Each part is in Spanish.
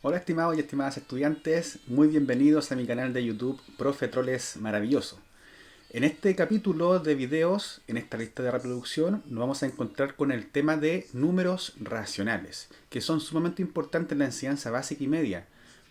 Hola estimados y estimadas estudiantes, muy bienvenidos a mi canal de YouTube Profe Troles Maravilloso. En este capítulo de videos, en esta lista de reproducción, nos vamos a encontrar con el tema de números racionales, que son sumamente importantes en la enseñanza básica y media.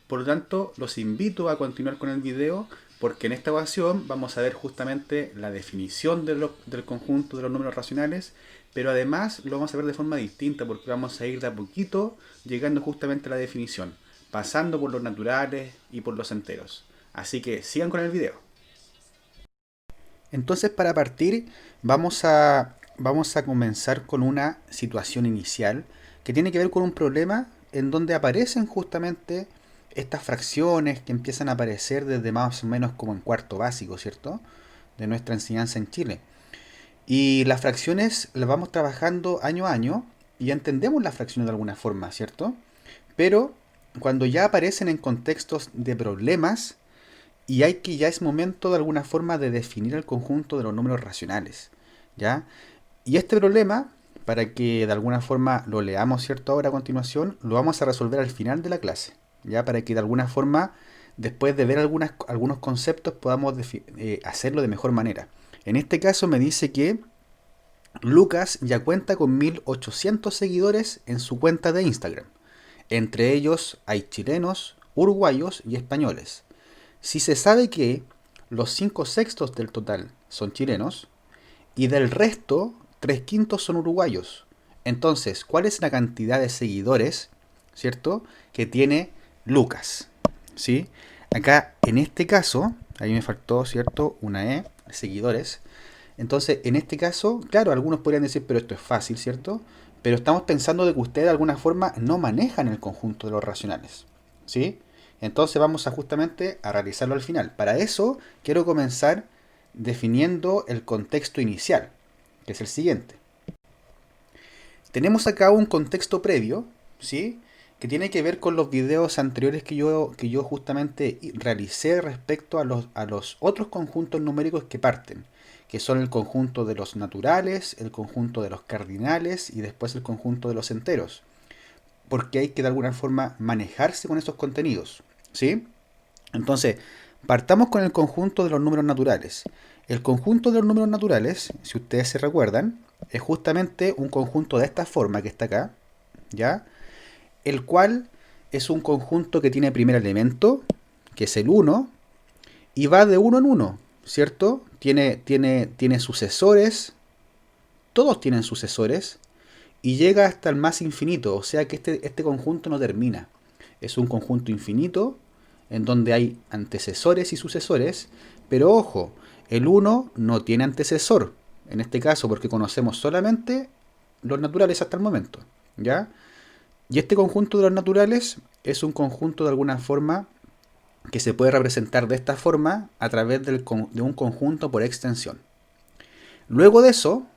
Por lo tanto, los invito a continuar con el video porque en esta ocasión vamos a ver justamente la definición del conjunto de los números racionales, pero además lo vamos a ver de forma distinta porque vamos a ir de a poquito llegando justamente a la definición, pasando por los naturales y por los enteros. Así que sigan con el video. Entonces, para partir, vamos a comenzar con una situación inicial que tiene que ver con un problema en donde aparecen justamente estas fracciones que empiezan a aparecer desde más o menos como en cuarto básico, ¿cierto? De nuestra enseñanza en Chile. Y las fracciones las vamos trabajando año a año y entendemos las fracciones de alguna forma, ¿cierto? Pero cuando ya aparecen en contextos de problemas, y hay que ya es momento de alguna forma de definir el conjunto de los números racionales, ¿ya? Y este problema, para que de alguna forma lo leamos, ¿cierto? Ahora a continuación, lo vamos a resolver al final de la clase, ¿ya? Para que de alguna forma, después de ver algunos conceptos, podamos hacerlo de mejor manera. En este caso me dice que Lucas ya cuenta con 1800 seguidores en su cuenta de Instagram. Entre ellos hay chilenos, uruguayos y españoles. Si se sabe que los 5 sextos del total son chilenos y del resto 3 quintos son uruguayos, entonces, ¿cuál es la cantidad de seguidores, cierto, que tiene Lucas? ¿Sí? Acá, en este caso, ahí me faltó, ¿cierto? Una E, seguidores. Entonces, en este caso, claro, algunos podrían decir, pero esto es fácil, ¿cierto? Pero estamos pensando de que ustedes de alguna forma no manejan el conjunto de los racionales, ¿sí? Entonces vamos a justamente a realizarlo al final. Para eso quiero comenzar definiendo el contexto inicial, que es el siguiente. Tenemos acá un contexto previo, ¿sí? Que tiene que ver con los videos anteriores que yo justamente realicé respecto a los otros conjuntos numéricos que parten, que son el conjunto de los naturales, el conjunto de los cardinales y después el conjunto de los enteros, porque hay que de alguna forma manejarse con esos contenidos, ¿sí? Entonces, partamos con el conjunto de los números naturales. El conjunto de los números naturales, si ustedes se recuerdan, es justamente un conjunto de esta forma que está acá, ¿ya? El cual es un conjunto que tiene primer elemento, que es el uno, y va de uno en uno, ¿cierto? Tiene sucesores, todos tienen sucesores, y llega hasta el más infinito, o sea que este conjunto no termina. Es un conjunto infinito en donde hay antecesores y sucesores, pero ojo, el uno no tiene antecesor, en este caso porque conocemos solamente los naturales hasta el momento, ¿ya? Y este conjunto de los naturales es un conjunto de alguna forma que se puede representar de esta forma a través de un conjunto por extensión. Luego de eso,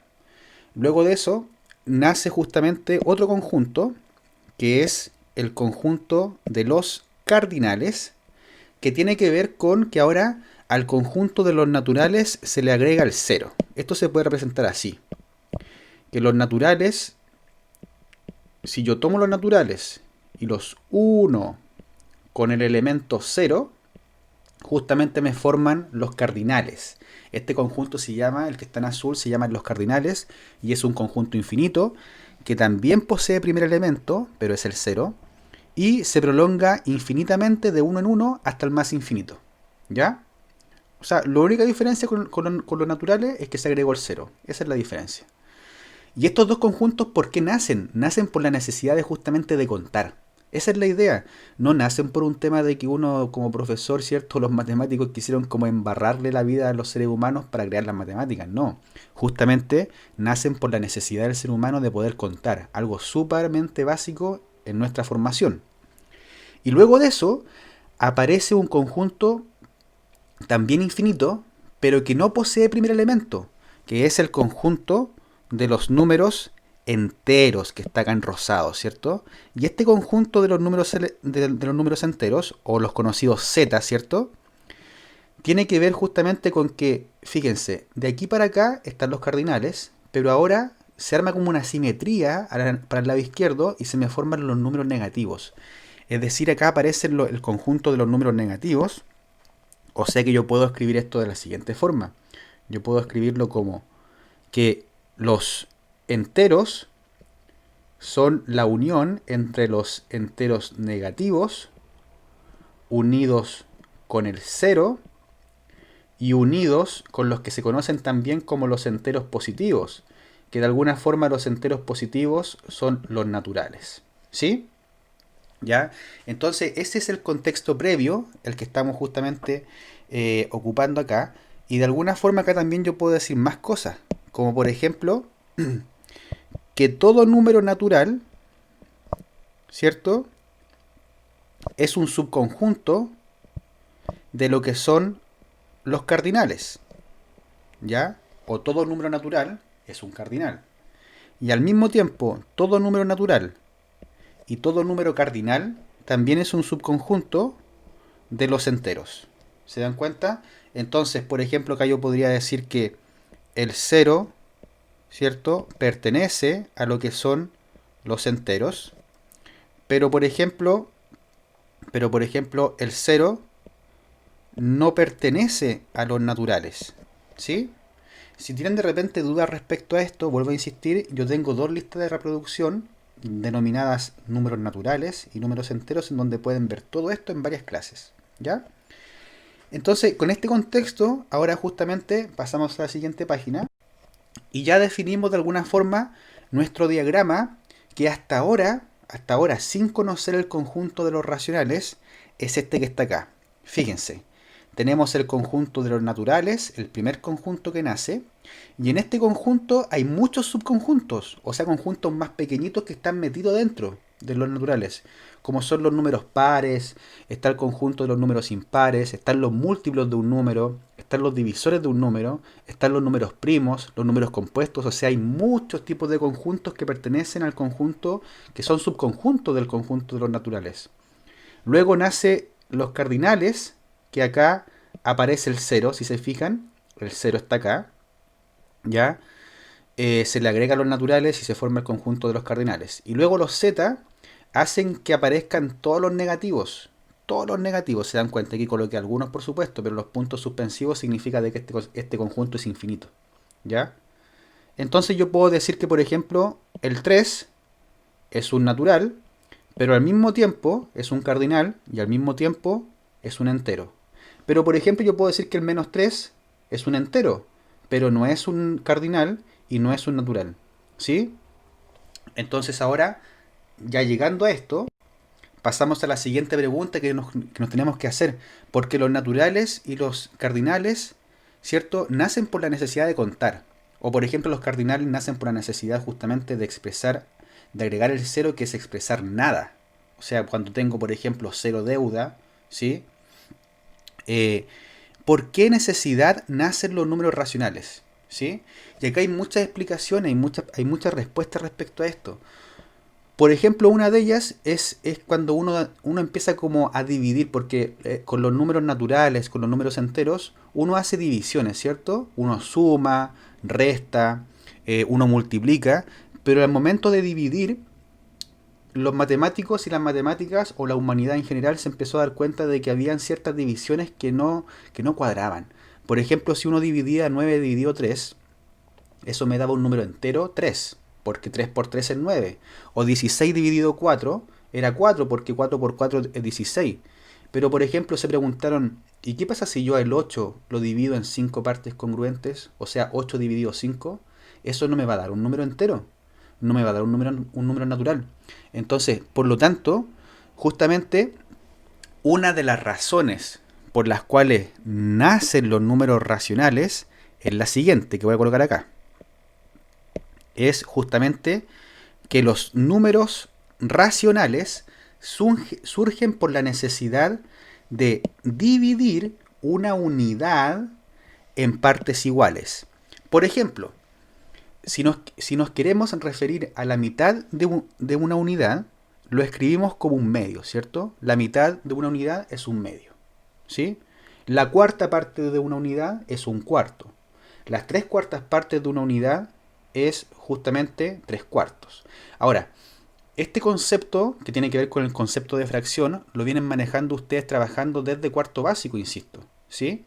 luego de eso, nace justamente otro conjunto, que es el conjunto de los cardinales, que tiene que ver con que ahora al conjunto de los naturales se le agrega el cero. Esto se puede representar así, que los naturales, si yo tomo los naturales y los uno con el elemento cero, justamente me forman los cardinales. Este conjunto se llama, el que está en azul, se llama los cardinales y es un conjunto infinito que también posee primer elemento, pero es el cero, y se prolonga infinitamente de uno en uno hasta el más infinito. ¿Ya? O sea, la única diferencia con los naturales es que se agregó el cero. Esa es la diferencia. Y estos dos conjuntos, ¿por qué nacen? Nacen por la necesidad de justamente de contar. Esa es la idea. No nacen por un tema de que uno como profesor, ¿cierto? Los matemáticos quisieron como embarrarle la vida a los seres humanos para crear las matemáticas. No. Justamente nacen por la necesidad del ser humano de poder contar. Algo súpermente básico en nuestra formación. Y luego de eso aparece un conjunto también infinito, pero que no posee primer elemento, que es el conjunto de los números enteros que está acá en rosado, ¿cierto? Y este conjunto de los números, de los números enteros, o los conocidos z, ¿cierto? Tiene que ver justamente con que, fíjense, de aquí para acá están los cardinales, pero ahora se arma como una simetría para el lado izquierdo y se me forman los números negativos. Es decir, acá aparece el conjunto de los números negativos. O sea que yo puedo escribir esto de la siguiente forma. Yo puedo escribirlo como que los enteros son la unión entre los enteros negativos unidos con el cero y unidos con los que se conocen también como los enteros positivos, que de alguna forma los enteros positivos son los naturales. ¿Sí? ¿Ya? Entonces ese es el contexto previo, el que estamos justamente ocupando acá, y de alguna forma acá también yo puedo decir más cosas, como por ejemplo que todo número natural, ¿cierto? Es un subconjunto de lo que son los cardinales, ¿ya? O todo número natural es un cardinal. Y al mismo tiempo, todo número natural y todo número cardinal también es un subconjunto de los enteros. ¿Se dan cuenta? Entonces, por ejemplo, acá yo podría decir que el cero, ¿cierto?, pertenece a lo que son los enteros, pero por ejemplo, el cero no pertenece a los naturales. ¿Sí? Si tienen de repente dudas respecto a esto, vuelvo a insistir, yo tengo dos listas de reproducción denominadas números naturales y números enteros en donde pueden ver todo esto en varias clases. ¿Ya? Entonces, con este contexto, ahora justamente pasamos a la siguiente página y ya definimos de alguna forma nuestro diagrama que hasta ahora, sin conocer el conjunto de los racionales, es este que está acá. Fíjense, tenemos el conjunto de los naturales, el primer conjunto que nace, y en este conjunto hay muchos subconjuntos, o sea, conjuntos más pequeñitos que están metidos dentro de los naturales, como son los números pares, está el conjunto de los números impares, están los múltiplos de un número, están los divisores de un número, están los números primos, los números compuestos, o sea, hay muchos tipos de conjuntos que pertenecen al conjunto, que son subconjuntos del conjunto de los naturales. Luego nace los cardinales, que acá aparece el cero, si se fijan, el cero está acá, ¿ya? Se le agrega a los naturales y se forma el conjunto de los cardinales. Y luego los z hacen que aparezcan todos los negativos. Todos los negativos, se dan cuenta, aquí coloqué algunos por supuesto, pero los puntos suspensivos significa de que este conjunto es infinito. ¿Ya? Entonces yo puedo decir que, por ejemplo, el 3 es un natural, pero al mismo tiempo es un cardinal y al mismo tiempo es un entero. Pero, por ejemplo, yo puedo decir que el menos 3 es un entero, pero no es un cardinal y no es un natural. ¿Sí? Entonces ahora, ya llegando a esto, pasamos a la siguiente pregunta que nos tenemos que hacer. Porque los naturales y los cardinales, ¿cierto?, nacen por la necesidad de contar. O por ejemplo, los cardinales nacen por la necesidad justamente de expresar, de agregar el cero, que es expresar nada. O sea, cuando tengo, por ejemplo, cero deuda, ¿sí? ¿Por qué necesidad nacen los números racionales? ¿Sí? Y acá hay muchas explicaciones, hay muchas respuestas respecto a esto. Por ejemplo, una de ellas es cuando uno empieza como a dividir, porque con los números naturales, con los números enteros, uno hace divisiones, ¿cierto? Uno suma, resta, uno multiplica, pero al momento de dividir, los matemáticos y las matemáticas, o la humanidad en general, se empezó a dar cuenta de que habían ciertas divisiones que no cuadraban. Por ejemplo, si uno dividía 9 dividido 3, eso me daba un número entero, 3, porque 3 por 3 es 9. O 16 dividido 4 era 4, porque 4 por 4 es 16. Pero por ejemplo se preguntaron, ¿y qué pasa si yo el 8 lo divido en 5 partes congruentes? O sea, 8 dividido 5. Eso no me va a dar un número entero, no me va a dar un número natural. Entonces, por lo tanto, justamente una de las razones por las cuales nacen los números racionales es la siguiente, que voy a colocar acá. Es justamente que los números racionales surgen por la necesidad de dividir una unidad en partes iguales. Por ejemplo, si nos queremos referir a la mitad de una unidad, lo escribimos como un medio, ¿cierto? La mitad de una unidad es un medio, ¿sí? La cuarta parte de una unidad es un cuarto. Las 3/4 partes de una unidad es justamente 3/4. Ahora, Este concepto, que tiene que ver con el concepto de fracción, lo vienen manejando ustedes trabajando desde cuarto básico, insisto, ¿sí?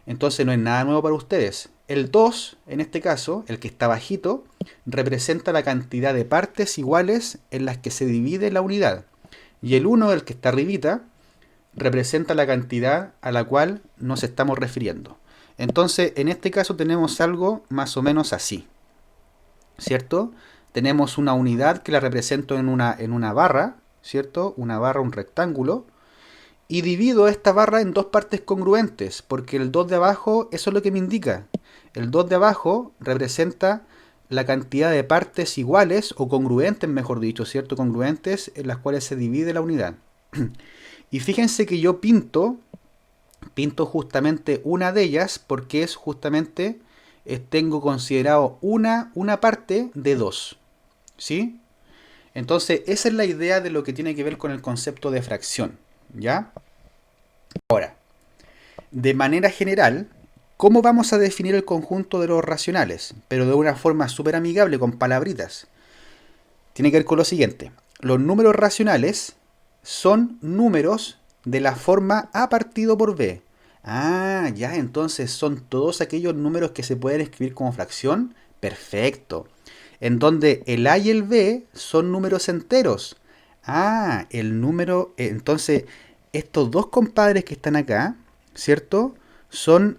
Entonces no es nada nuevo para ustedes. El 2, en este caso, el que está bajito, representa la cantidad de partes iguales en las que se divide la unidad. Y el 1, el que está arribita, representa la cantidad a la cual nos estamos refiriendo. Entonces, en este caso tenemos algo más o menos así, ¿cierto? Tenemos una unidad que la represento en una barra, ¿cierto? Una barra, un rectángulo, y divido esta barra en dos partes congruentes, porque el 2 de abajo, eso es lo que me indica. El 2 de abajo representa la cantidad de partes iguales, o congruentes, mejor dicho, ¿cierto? Congruentes en las cuales se divide la unidad. Y fíjense que yo pinto justamente una de ellas, porque es justamente, tengo considerado una parte de dos, ¿sí? Entonces, esa es la idea de lo que tiene que ver con el concepto de fracción, ¿ya? Ahora, de manera general, ¿cómo vamos a definir el conjunto de los racionales? Pero de una forma súper amigable, con palabritas. Tiene que ver con lo siguiente. Los números racionales son números de la forma A partido por B. Ah, ya, entonces son todos aquellos números que se pueden escribir como fracción. Perfecto. En donde el A y el B son números enteros. Ah, el número... Entonces, estos dos compadres que están acá, ¿cierto? Son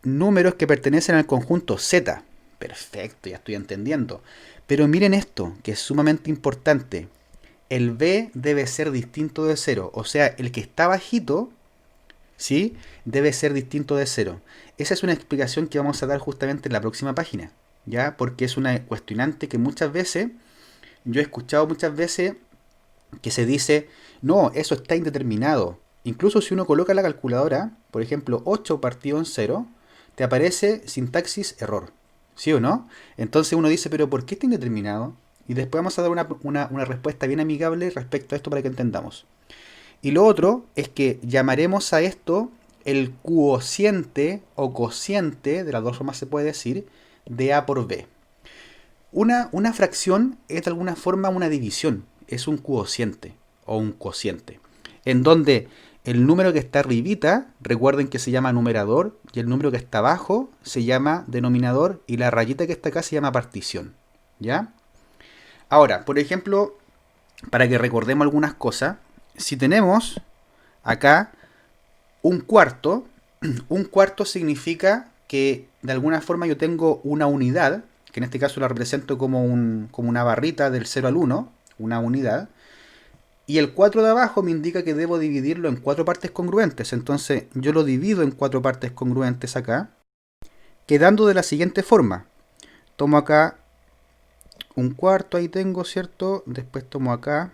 números que pertenecen al conjunto Z. Perfecto, ya estoy entendiendo. Pero miren esto, que es sumamente importante. El B debe ser distinto de 0. O sea, el que está bajito, ¿sí? Debe ser distinto de 0. Esa es una explicación que vamos a dar justamente en la próxima página, ¿ya? Porque es una cuestionante que muchas veces, yo he escuchado muchas veces que se dice, no, eso está indeterminado. Incluso si uno coloca la calculadora, por ejemplo, 8 partido en 0, te aparece sintaxis error. ¿Sí o no? Entonces uno dice, pero ¿por qué está indeterminado? Y después vamos a dar una respuesta bien amigable respecto a esto para que entendamos. Y lo otro es que llamaremos a esto el cuociente o cociente, de las dos formas se puede decir, de A por B. Una fracción es de alguna forma una división, es un cuociente o un cociente, en donde el número que está arribita, recuerden que se llama numerador, y el número que está abajo se llama denominador, y la rayita que está acá se llama partición, ¿ya? Ahora, por ejemplo, para que recordemos algunas cosas, si tenemos acá un cuarto significa que de alguna forma yo tengo una unidad, que en este caso la represento como una barrita del 0 al 1, una unidad, y el 4 de abajo me indica que debo dividirlo en cuatro partes congruentes. Entonces yo lo divido en cuatro partes congruentes acá, quedando de la siguiente forma. Tomo acá un cuarto, ahí tengo, ¿cierto? Después tomo acá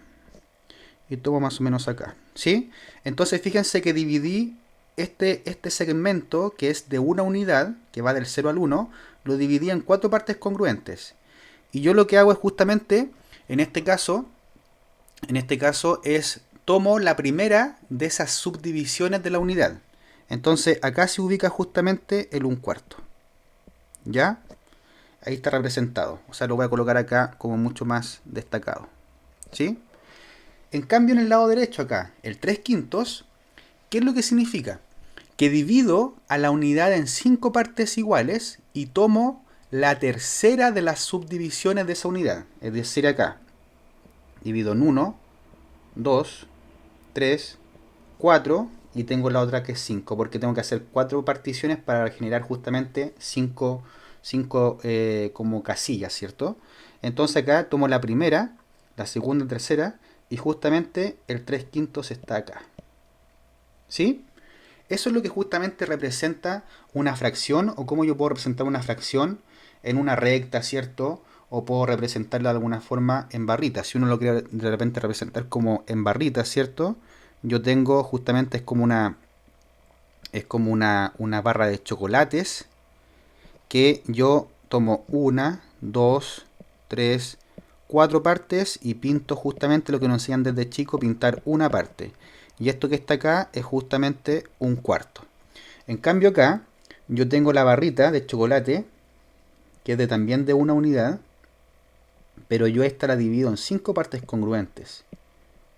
y tomo más o menos acá, ¿sí? Entonces fíjense que dividí este segmento, que es de una unidad, que va del 0 al 1, lo dividí en cuatro partes congruentes. Y yo lo que hago es justamente, en este caso es tomo la primera de esas subdivisiones de la unidad. Entonces acá se ubica justamente el 1/4. ¿Ya? Ahí está representado. O sea, lo voy a colocar acá como mucho más destacado. ¿Sí? En cambio, en el lado derecho acá, el 3/5, ¿qué es lo que significa? Que divido a la unidad en 5 partes iguales y tomo la tercera de las subdivisiones de esa unidad. Es decir, acá divido en 1, 2, 3, 4 y tengo la otra que es 5, porque tengo que hacer 4 particiones para generar justamente 5 como casillas, ¿cierto? Entonces acá tomo la primera, la segunda, tercera, y justamente el 3/5 está acá. ¿Sí? Eso es lo que justamente representa una fracción, o cómo yo puedo representar una fracción en una recta, ¿cierto? O puedo representarla de alguna forma en barritas. Si uno lo quiere de repente representar como en barritas, ¿cierto? Yo tengo justamente es como una barra de chocolates que yo tomo una, dos, tres, cuatro partes y pinto justamente lo que nos enseñan desde chico, pintar una parte. Y esto que está acá es justamente 1/4. En cambio acá yo tengo la barrita de chocolate, que es también de una unidad, pero yo esta la divido en 5 partes congruentes,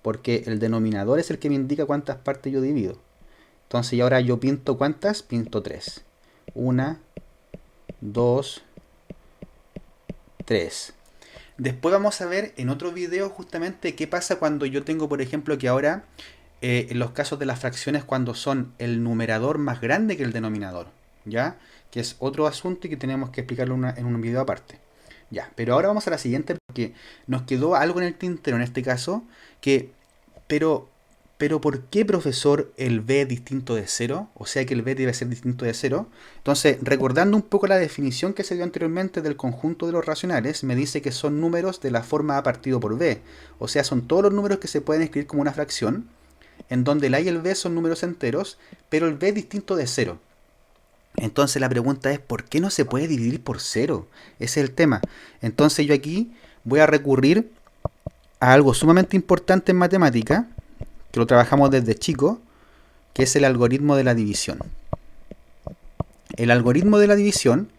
porque el denominador es el que me indica cuántas partes yo divido. Entonces, y ahora yo pinto ¿cuántas? Pinto 3. 1, 2, 3. Después vamos a ver en otro video justamente qué pasa cuando yo tengo, por ejemplo, que ahora en los casos de las fracciones cuando son el numerador más grande que el denominador, ¿ya? Que es otro asunto y que tenemos que explicarlo en un video aparte. Ya, pero ahora vamos a la siguiente porque nos quedó algo en el tintero en este caso, que, pero, pero ¿por qué, profesor, el b es distinto de cero? O sea que el b debe ser distinto de cero. Entonces, recordando un poco la definición que se dio anteriormente del conjunto de los racionales, me dice que son números de la forma a partido por b. O sea, son todos los números que se pueden escribir como una fracción, en donde el a y el b son números enteros, pero el b es distinto de cero. Entonces la pregunta es, ¿por qué no se puede dividir por cero? Ese es el tema. Entonces yo aquí voy a recurrir a algo sumamente importante en matemática, que lo trabajamos desde chico, que es el algoritmo de la división. El algoritmo de la división,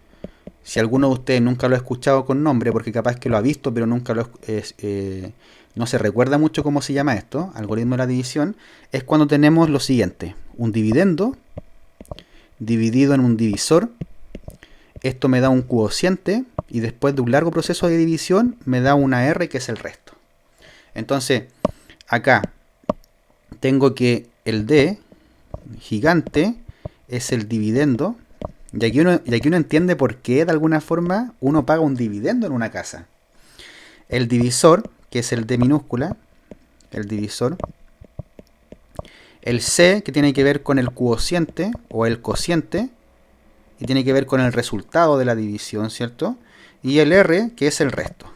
si alguno de ustedes nunca lo ha escuchado con nombre, porque capaz que lo ha visto, pero nunca no se recuerda mucho cómo se llama esto, algoritmo de la división, es cuando tenemos lo siguiente, un dividendo dividido en un divisor. Esto me da un cociente y después de un largo proceso de división me da una R que es el resto. Entonces, acá tengo que el D gigante es el dividendo. Y aquí uno entiende por qué de alguna forma uno paga un dividendo en una casa. El divisor, que es el D minúscula, el divisor. El C, que tiene que ver con el cociente o el cociente, y tiene que ver con el resultado de la división, ¿cierto? Y el R, que es el resto,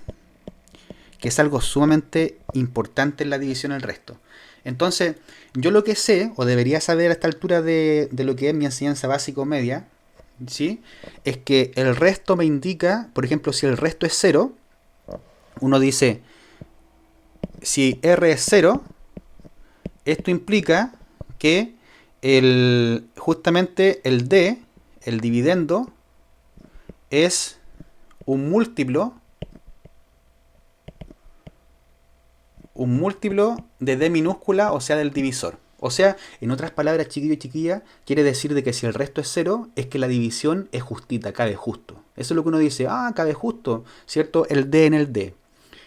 que es algo sumamente importante en la división el resto. Entonces, yo lo que sé, o debería saber a esta altura de lo que es mi enseñanza básica media, ¿sí? Es que el resto me indica, por ejemplo, si el resto es 0, uno dice, si R es 0, esto implica que justamente el D, el dividendo, es un múltiplo de D minúscula, o sea, del divisor. O sea, en otras palabras, chiquillo y chiquilla, quiere decir de que si el resto es 0, es que la división es justita, cabe justo. Eso es lo que uno dice, cabe justo, ¿cierto? El D en el D,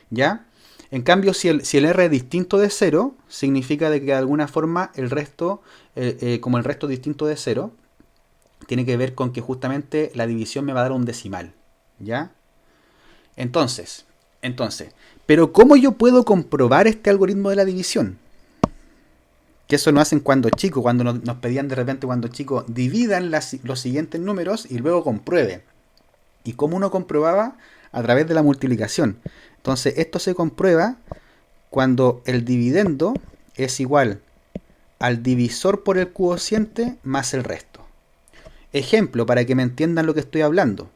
¿ya? En cambio, si el R es distinto de 0, significa de que de alguna forma el resto, como el resto es distinto de 0, tiene que ver con que justamente la división me va a dar un decimal, ¿ya? Entonces, pero ¿cómo yo puedo comprobar este algoritmo de la división? Que eso lo hacen cuando chicos, cuando nos pedían de repente cuando chicos, dividan los siguientes números y luego compruebe. ¿Y cómo uno comprobaba? A través de la multiplicación. Entonces, esto se comprueba cuando el dividendo es igual al divisor por el cociente más el resto. Ejemplo, para que me entiendan lo que estoy hablando.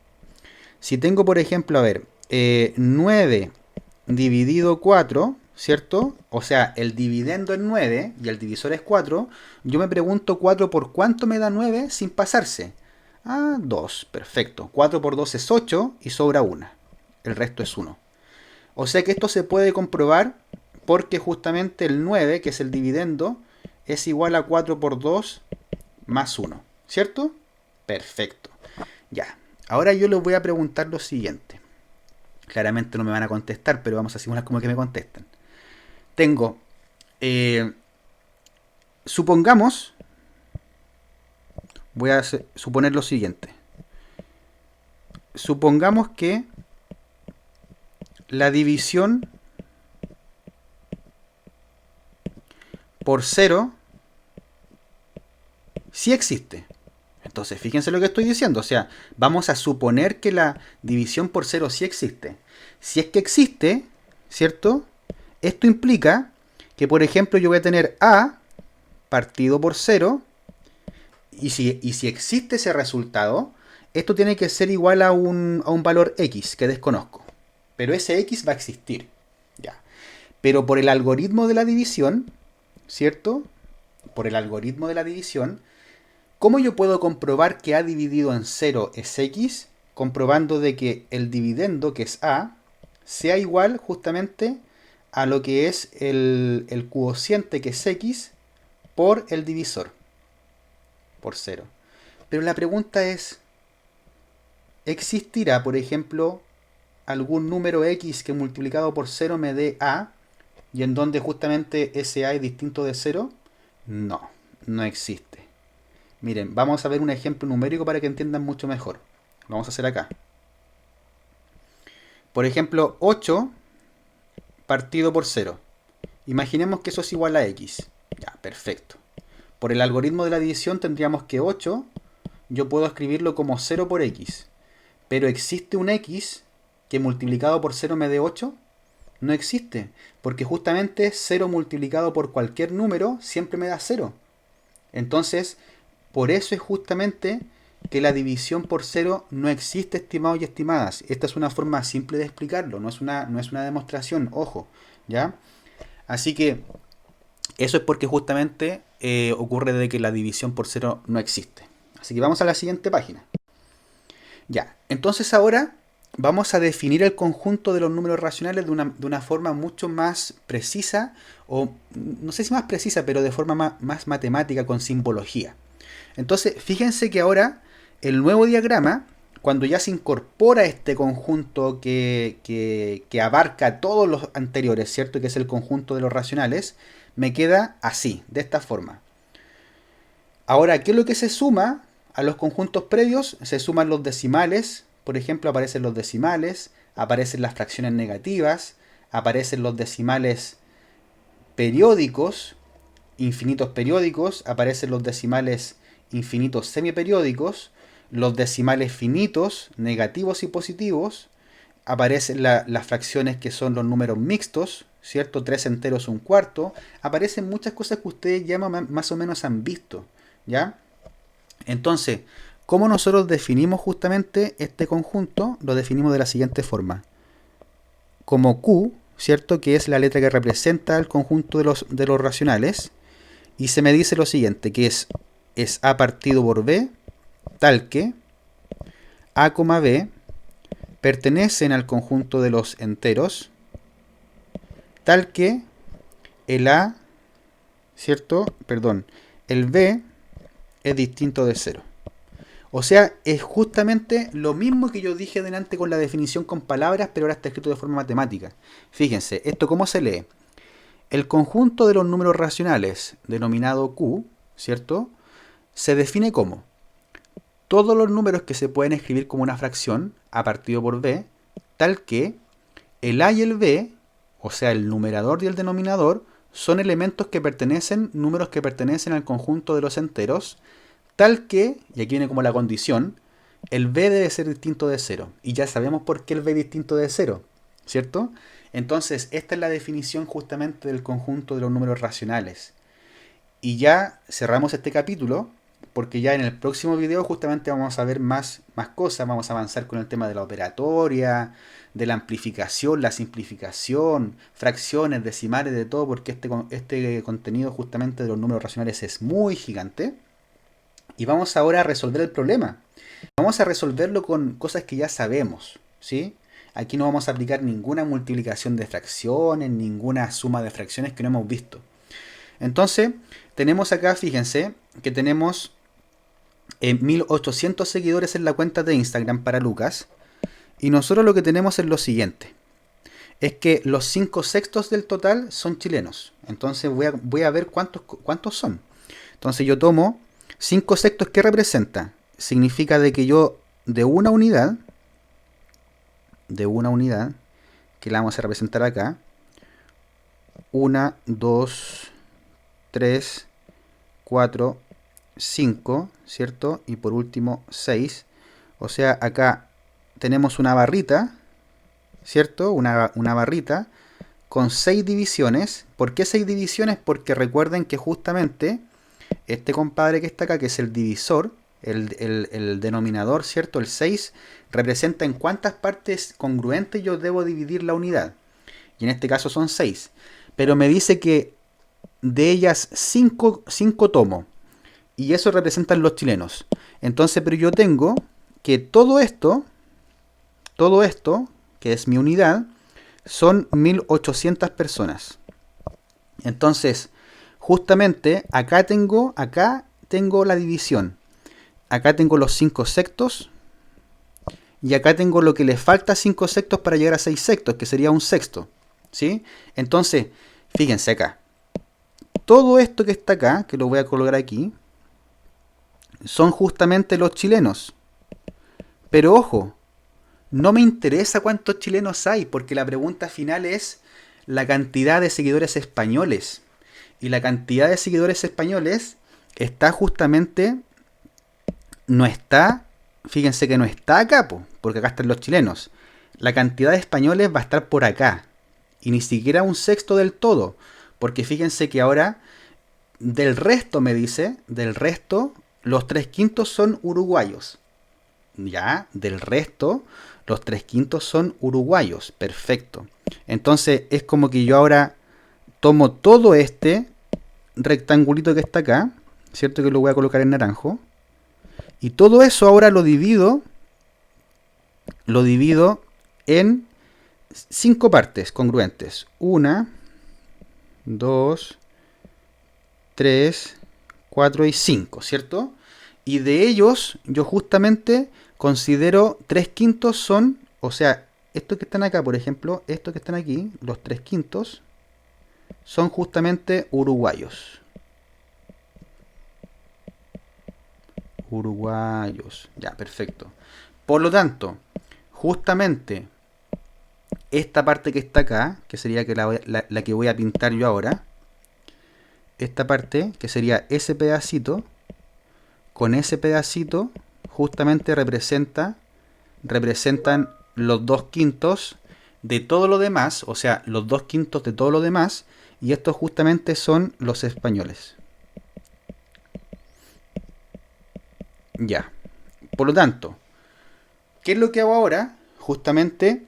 Si tengo, por ejemplo, a ver, 9 dividido 4, ¿cierto? O sea, el dividendo es 9 y el divisor es 4. Yo me pregunto 4 por cuánto me da 9 sin pasarse. 2, perfecto. 4 por 2 es 8 y sobra 1. El resto es 1. O sea que esto se puede comprobar porque justamente el 9, que es el dividendo, es igual a 4 por 2 más 1. ¿Cierto? Perfecto. Ya. Ahora yo les voy a preguntar lo siguiente. Claramente no me van a contestar, pero vamos a simular como que me contestan. Tengo, supongamos, voy a suponer lo siguiente. Supongamos que la división por 0 sí existe. Entonces, fíjense lo que estoy diciendo. O sea, vamos a suponer que la división por 0 sí existe. Si es que existe, ¿cierto? Esto implica que, por ejemplo, yo voy a tener A partido por 0. Y si existe ese resultado, esto tiene que ser igual a un valor X que desconozco. Pero ese X va a existir. Ya. Pero por el algoritmo de la división, ¿cierto? Por el algoritmo de la división, ¿cómo yo puedo comprobar que A dividido en 0 es X? Comprobando de que el dividendo, que es A, sea igual justamente a lo que es el cociente, que es x, por el divisor, por cero. Pero la pregunta es, ¿existirá, por ejemplo, algún número x que multiplicado por cero me dé a, y en donde justamente ese a es distinto de cero? No, no existe. Miren, vamos a ver un ejemplo numérico para que entiendan mucho mejor. Lo vamos a hacer acá. Por ejemplo, 8 partido por cero. Imaginemos que eso es igual a x. Ya, perfecto. Por el algoritmo de la división tendríamos que 8, yo puedo escribirlo como 0 por x. Pero ¿existe un x que multiplicado por 0 me dé 8? No existe, porque justamente 0 multiplicado por cualquier número siempre me da 0. Entonces, por eso es justamente que la división por 0 no existe, estimados y estimadas. Esta es una forma simple de explicarlo, no es una demostración, ojo, ¿ya? Así que eso es porque justamente ocurre de que la división por 0 no existe. Así que vamos a la siguiente página. Ya, entonces ahora vamos a definir el conjunto de los números racionales de una forma mucho más precisa, o no sé si más precisa, pero de forma más matemática, con simbología. Entonces, fíjense que ahora el nuevo diagrama, cuando ya se incorpora este conjunto que abarca todos los anteriores, ¿cierto? Que es el conjunto de los racionales, me queda así, de esta forma. Ahora, ¿qué es lo que se suma a los conjuntos previos? Se suman los decimales, por ejemplo, aparecen los decimales, aparecen las fracciones negativas, aparecen los decimales periódicos, infinitos periódicos, aparecen los decimales infinitos semiperiódicos, los decimales finitos, negativos y positivos, aparecen las fracciones que son los números mixtos, ¿cierto? 3 enteros, un cuarto, aparecen muchas cosas que ustedes ya más o menos han visto, ¿ya? Entonces, ¿cómo nosotros definimos justamente este conjunto? Lo definimos de la siguiente forma. Como Q, ¿cierto? Que es la letra que representa el conjunto de los racionales. Y se me dice lo siguiente, que es A partido por B, tal que A, B pertenecen al conjunto de los enteros, tal que el A, ¿cierto? Perdón, el B es distinto de 0. O sea, es justamente lo mismo que yo dije delante con la definición con palabras, pero ahora está escrito de forma matemática. Fíjense, ¿esto cómo se lee? El conjunto de los números racionales, denominado Q, ¿cierto? Se define como todos los números que se pueden escribir como una fracción, A partido por B, tal que el A y el B, o sea, el numerador y el denominador, son elementos números que pertenecen al conjunto de los enteros, tal que, y aquí viene como la condición, el b debe ser distinto de 0. Y ya sabemos por qué el b es distinto de 0, ¿cierto? Entonces, esta es la definición justamente del conjunto de los números racionales. Y ya cerramos este capítulo, porque ya en el próximo video justamente vamos a ver más cosas, vamos a avanzar con el tema de la operatoria, de la amplificación, la simplificación, fracciones, decimales, de todo, porque este contenido justamente de los números racionales es muy gigante. Y vamos ahora a resolver el problema. Vamos a resolverlo con cosas que ya sabemos, ¿sí? Aquí no vamos a aplicar ninguna multiplicación de fracciones, ninguna suma de fracciones que no hemos visto. Entonces, tenemos acá, fíjense, que tenemos 1800 seguidores en la cuenta de Instagram para Lucas. Y nosotros lo que tenemos es lo siguiente. Es que los 5/6 del total son chilenos. Entonces voy a ver cuántos son. Entonces yo tomo 5/6, ¿qué representa? Significa de que yo de una unidad, que la vamos a representar acá, 1, 2, 3, 4, 5, ¿cierto? Y por último 6. O sea, acá tenemos una barrita, ¿cierto? Una barrita con 6 divisiones. ¿Por qué 6 divisiones? Porque recuerden que justamente este compadre que está acá, que es el divisor, el denominador, ¿cierto? El 6 representa en cuántas partes congruentes yo debo dividir la unidad. Y en este caso son 6. Pero me dice que de ellas 5 tomo. Y eso representan los chilenos. Entonces, pero yo tengo que todo esto, que es mi unidad, son 1800 personas. Entonces, justamente acá tengo la división. Acá tengo los 5 sextos. Y acá tengo lo que le falta 5 sextos para llegar a 6 sextos, que sería un sexto. ¿Sí? Entonces, fíjense acá. Todo esto que está acá, que lo voy a colocar aquí, son justamente los chilenos. Pero ojo, no me interesa cuántos chilenos hay, porque la pregunta final es la cantidad de seguidores españoles. Y la cantidad de seguidores españoles está justamente, no está, fíjense que no está acá, porque acá están los chilenos. La cantidad de españoles va a estar por acá. Y ni siquiera un sexto del todo. Porque fíjense que ahora, del resto me dice, del resto, los 3/5 son uruguayos. Ya, del resto, los 3/5 son uruguayos. Perfecto. Entonces es como que yo ahora tomo todo este rectangulito que está acá, ¿cierto? Que lo voy a colocar en naranjo. Y todo eso ahora lo divido en 5 partes congruentes. 1, 2, 3, 4 y 5, ¿cierto? Y de ellos yo justamente considero 3/5 son, o sea, estos que están acá, por ejemplo, estos que están aquí, los 3/5 son justamente uruguayos. Uruguayos, ya, perfecto. Por lo tanto, justamente esta parte que está acá, que sería que la que voy a pintar yo ahora, esta parte, que sería ese pedacito, con ese pedacito, justamente representan los 2/5 de todo lo demás, o sea, los 2/5 de todo lo demás, y estos justamente son los españoles. Ya. Por lo tanto, ¿qué es lo que hago ahora? Justamente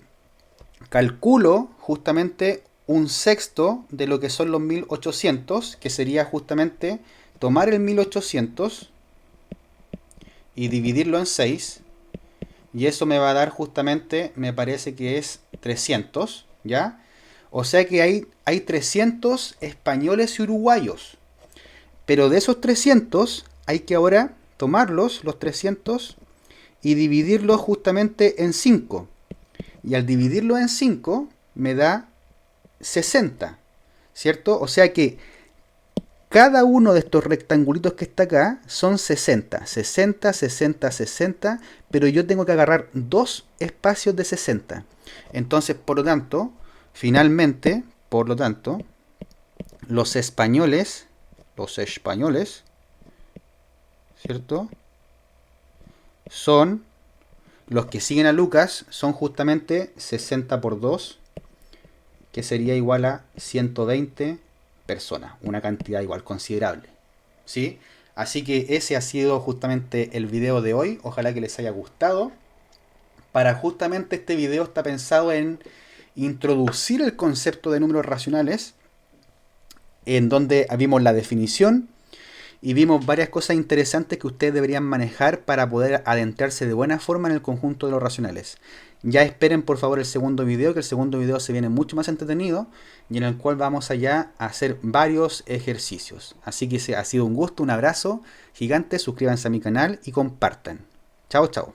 calculo justamente un sexto de lo que son los 1800, que sería justamente tomar el 1800 y dividirlo en 6, y eso me va a dar justamente, me parece que es 300, ¿ya? O sea que hay 300 españoles y uruguayos, pero de esos 300 hay que ahora tomarlos, los 300, y dividirlos justamente en 5. Y al dividirlo en 5 me da 60, ¿cierto? O sea que cada uno de estos rectangulitos que está acá son 60, 60, 60, 60, pero yo tengo que agarrar 2 espacios de 60. Entonces, por lo tanto, finalmente, por lo tanto, los españoles, ¿cierto? Son, los que siguen a Lucas, son justamente 60 por 2, que sería igual a 120 personas, una cantidad igual considerable, ¿sí? Así que ese ha sido justamente el video de hoy, ojalá que les haya gustado. Para justamente este video está pensado en introducir el concepto de números racionales, en donde vimos la definición y vimos varias cosas interesantes que ustedes deberían manejar para poder adentrarse de buena forma en el conjunto de los racionales. Ya esperen por favor el segundo video, que el segundo video se viene mucho más entretenido y en el cual vamos allá a hacer varios ejercicios. Así que ha sido un gusto, un abrazo gigante, suscríbanse a mi canal y compartan. Chao, chao.